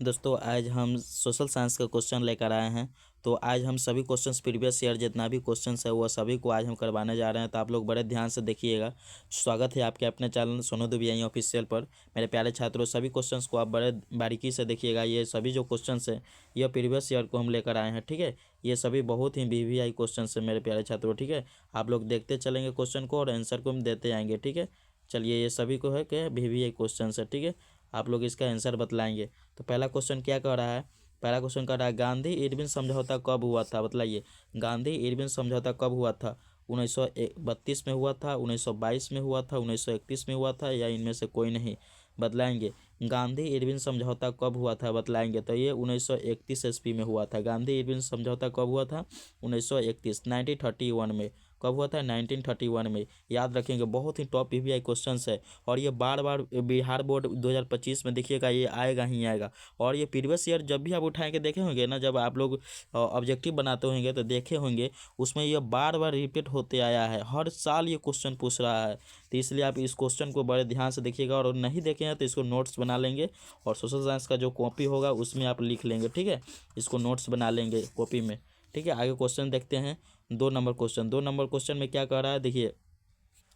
दोस्तों आज हम सोशल साइंस का क्वेश्चन लेकर आए हैं। तो आज हम सभी क्वेश्चंस प्रीवियस ईयर जितना भी क्वेश्चंस है वो सभी को आज हम करवाने जा रहे हैं। तो आप लोग बड़े ध्यान से देखिएगा। स्वागत है आपके अपने चैनल सोनू दुबियाई ऑफिशियल पर। मेरे प्यारे छात्रों, सभी क्वेश्चंस को आप बड़े बारीकी से देखिएगा। ये सभी जो क्वेश्चंस हैं ये प्रीवियस ईयर को हम लेकर आए हैं, ठीक है। ये सभी बहुत ही वीवीआई क्वेश्चन है मेरे प्यारे छात्रों, ठीक है। आप लोग देखते चलेंगे क्वेश्चन को और आंसर को हम देते आएंगे, ठीक है। चलिए, ये सभी को है कि वीवीआई क्वेश्चन है, ठीक है। आप लोग इसका आंसर बतलाएंगे। तो पहला क्वेश्चन क्या कह रहा है? पहला क्वेश्चन कह रहा है गांधी इरविन समझौता कब हुआ था? बताइए, गांधी इरविन समझौता कब हुआ था? 1932 में हुआ था, 1922 में हुआ था, 1931 में हुआ था, या इनमें से कोई नहीं? बतलाएंगे। गांधी इरविन समझौता कब हुआ था? बतलाएंगे। तो ये 1931 ईस्वी में हुआ था। गांधी इरविन समझौता कब हुआ था? 1931 1931 में। कब हुआ था? 1931 में। याद रखेंगे, बहुत ही टॉप पीवीआई क्वेश्चंस है। और ये बार बार बिहार बोर्ड 2025 में देखिएगा, ये आएगा ही आएगा। और ये प्रीवियस ईयर जब भी आप उठाए के देखे होंगे ना, जब आप लोग ऑब्जेक्टिव बनाते होंगे तो देखे होंगे, उसमें ये बार बार रिपीट होते आया है। हर साल ये क्वेश्चन पूछ रहा है। तो इसलिए आप इस क्वेश्चन को बड़े ध्यान से देखिएगा, और नहीं देखे हैं तो इसको नोट्स बना लेंगे। और सोशल साइंस का जो कॉपी होगा उसमें आप लिख लेंगे, ठीक है। इसको नोट्स बना लेंगे कॉपी में, ठीक है। आगे क्वेश्चन देखते हैं। 2 नंबर क्वेश्चन। 2 नंबर क्वेश्चन में क्या कह रहा है? देखिए,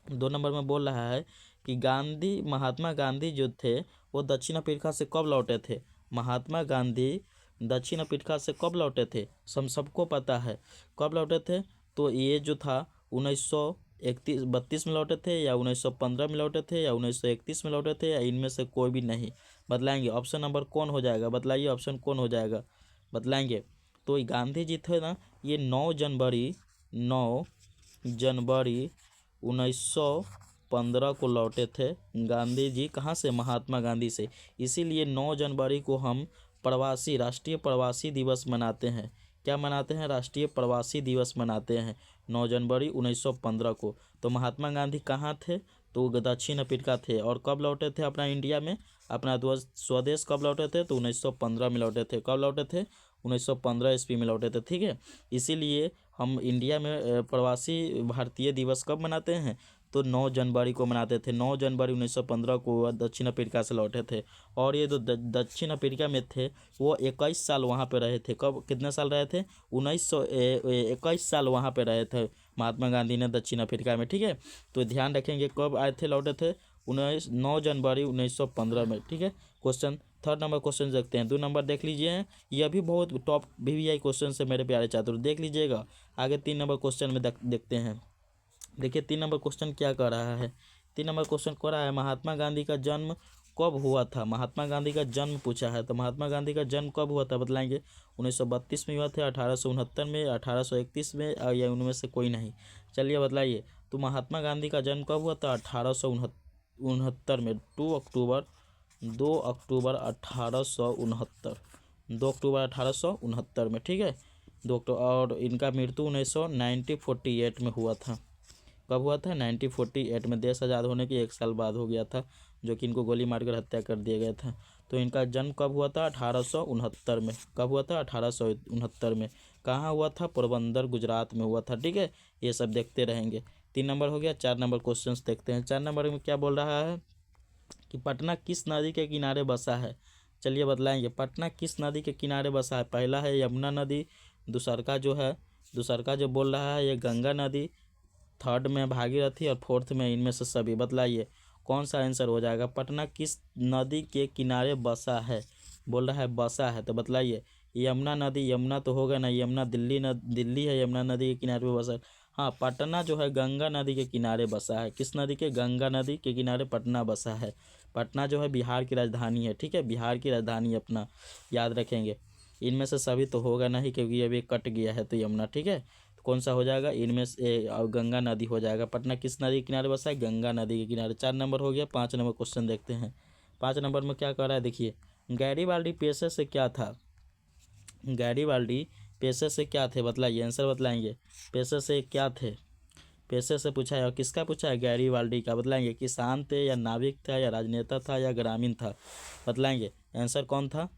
2 नंबर में बोल रहा है कि महात्मा गांधी जो थे वो दक्षिण अफ्रीका से कब लौटे थे? महात्मा गांधी दक्षिण अफ्रीका से कब लौटे थे? सबको पता है कब लौटे थे। तो ये जो था 1932 में लौटे थे, या 1915 में लौटे थे, या 1931 में लौटे थे, या इनमें से कोई भी नहीं? बतलाएंगे। ऑप्शन नंबर कौन हो जाएगा? बतलाइए, ऑप्शन कौन हो जाएगा? बतलाएंगे। तो गांधी जी थे ना, ये 9 जनवरी 1915 को लौटे थे। गांधी जी कहाँ से? महात्मा गांधी से। इसीलिए 9 जनवरी को हम राष्ट्रीय प्रवासी दिवस मनाते हैं। क्या मनाते हैं? राष्ट्रीय प्रवासी दिवस मनाते हैं 9 जनवरी 1915 को। तो महात्मा गांधी कहाँ थे? तो दक्षिण अफ्रीका थे। और कब लौटे थे अपना इंडिया में? अपना स्वदेश कब लौटे थे? तो 1915 में लौटे थे। कब लौटे थे? 1915 ईस्वी में लौटे थे, ठीक है। इसीलिए हम इंडिया में प्रवासी भारतीय दिवस कब मनाते हैं? तो 9 जनवरी को मनाते थे। 9 जनवरी 1915 को वह दक्षिण अफ्रीका से लौटे थे। और ये जो दक्षिण अफ्रीका में थे वो 21 साल वहाँ पे रहे थे। कब? कितने साल रहे थे? 21 साल वहाँ पे रहे थे महात्मा गांधी ने दक्षिण अफ्रीका में, ठीक है। तो ध्यान रखेंगे कब आए थे, लौटे थे 9 जनवरी 1915 में, ठीक है। क्वेश्चन 3rd नंबर क्वेश्चन देखते हैं। 2 नंबर देख लीजिए, यह भी बहुत टॉप वीवीआई क्वेश्चन है मेरे प्यारे छात्रों, देख लीजिएगा। आगे 3 नंबर क्वेश्चन में देखते हैं। देखिए 3 नंबर क्वेश्चन क्या कर रहा है। 3 नंबर क्वेश्चन कह रहा है महात्मा गांधी का जन्म कब हुआ था? महात्मा गांधी का जन्म पूछा है। तो महात्मा गांधी का जन्म कब हुआ था? बतलाएंगे। 1932 में हुआ था, 1869 में, 1831 में, या उनमें से कोई नहीं? चलिए बतलाइए। तो महात्मा गांधी का जन्म कब हुआ था? 1869 में। 2 अक्टूबर 1869। 2 अक्टूबर 1869 में, ठीक है। 2 अक्टूबर। और इनका मृत्यु 1948 में हुआ था। कब हुआ था? 1948 में। देश आज़ाद होने के 1 साल बाद हो गया था, जो कि इनको गोली मारकर हत्या कर दिया गया था। तो इनका जन्म कब हुआ था? 1869 में। कब हुआ था? 1869 में। कहाँ हुआ था? पोरबंदर, गुजरात में हुआ था, ठीक है। ये सब देखते रहेंगे। 3 नंबर हो गया। 4 नंबर क्वेश्चन देखते हैं। 4 नंबर में क्या बोल रहा है कि पटना किस नदी के किनारे बसा है? चलिए बतलाएंगे। पटना किस नदी के किनारे बसा है? पहला है यमुना नदी, दूसरा जो बोल रहा है ये गंगा नदी, 3rd में भागीरथी, और 4th में इनमें से सभी। बतलाइए कौन सा आंसर हो जाएगा? पटना किस नदी के किनारे बसा है? बोल रहा है बसा है, तो बतलाइए। यमुना नदी, यमुना तो होगा ना, यमुना दिल्ली है, यमुना नदी के किनारे पे बसा है। हाँ, पटना जो है गंगा नदी के किनारे बसा है। किस नदी के? गंगा नदी के किनारे पटना बसा है। पटना जो है बिहार की राजधानी है, ठीक है। बिहार की राजधानी अपना याद रखेंगे। इनमें से सभी तो होगा नहीं, क्योंकि अभी कट गया है, तो यमुना, ठीक है। तो कौन सा हो जाएगा इनमें से? गंगा नदी हो जाएगा। पटना किस नदी के किनारे बसा है? गंगा नदी के किनारे। 4 नंबर हो गया। 5 नंबर क्वेश्चन देखते हैं। 5 नंबर में क्या कह रहा है? देखिए, गैरीबाल्डी पेशे से क्या था? गैरीबाल्डी पेशे से क्या थे? बतलाइए, आंसर बतलाएंगे। पेशे से क्या थे? पेशे से पूछा है। और किसका पूछा है? गैरीबाल्डी का। बतलाएंगे। किसान थे, या नाविक था, या राजनेता था, या ग्रामीण था? बतलाएंगे। आंसर कौन था?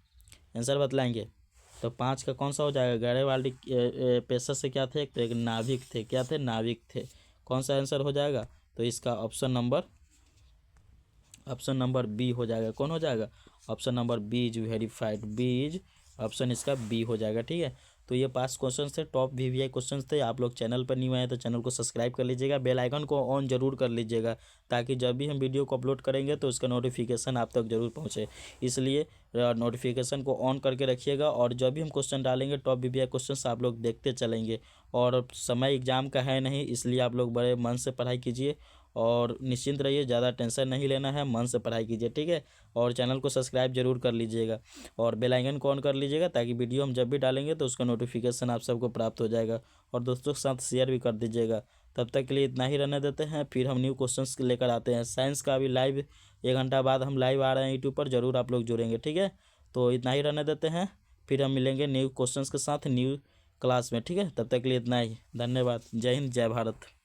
आंसर बतलाएंगे। तो 5 का कौन सा हो जाएगा? गैरीबाल्डी पेशे से क्या थे? तो एक नाविक थे। क्या थे? नाविक थे। कौन सा आंसर हो जाएगा? तो इसका ऑप्शन नंबर बी हो जाएगा। कौन हो जाएगा? Option number B is verified. B is option इसका बी हो जाएगा। ठीक है, तो ये पास्ट क्वेश्चन थे, टॉप वीवीआई क्वेश्चन थे। आप लोग चैनल पर न्यू आए तो चैनल को सब्सक्राइब कर लीजिएगा, बेल आइकन को ऑन जरूर कर लीजिएगा, ताकि जब भी हम वीडियो को अपलोड करेंगे तो उसका नोटिफिकेशन आप तक जरूर पहुँचे। इसलिए नोटिफिकेशन को ऑन करके रखिएगा, और जब भी हम क्वेश्चन डालेंगे टॉप वीवीआई क्वेश्चन आप लोग देखते चलेंगे। और समय एग्जाम का है नहीं, इसलिए आप लोग बड़े मन से पढ़ाई कीजिए और निश्चिंत रहिए, ज़्यादा टेंशन नहीं लेना है, मन से पढ़ाई कीजिए। ठीक है, और चैनल को सब्सक्राइब जरूर कर लीजिएगा और बेल आइकन को ऑन कर लीजिएगा, ताकि वीडियो हम जब भी डालेंगे तो उसका नोटिफिकेशन आप सबको प्राप्त हो जाएगा। और दोस्तों के साथ शेयर भी कर दीजिएगा। तब तक के लिए इतना ही रहने देते हैं, फिर हम न्यू क्वेश्चंस लेकर आते हैं। साइंस का अभी लाइव 1 घंटा बाद हम लाइव आ रहे हैं यूट्यूब पर, जरूर आप लोग जुड़ेंगे। ठीक है, तो इतना ही रहने देते हैं, फिर हम मिलेंगे न्यू क्वेश्चंस के साथ न्यू क्लास में। ठीक है, तब तक के लिए इतना ही, धन्यवाद। जय हिंद, जय भारत।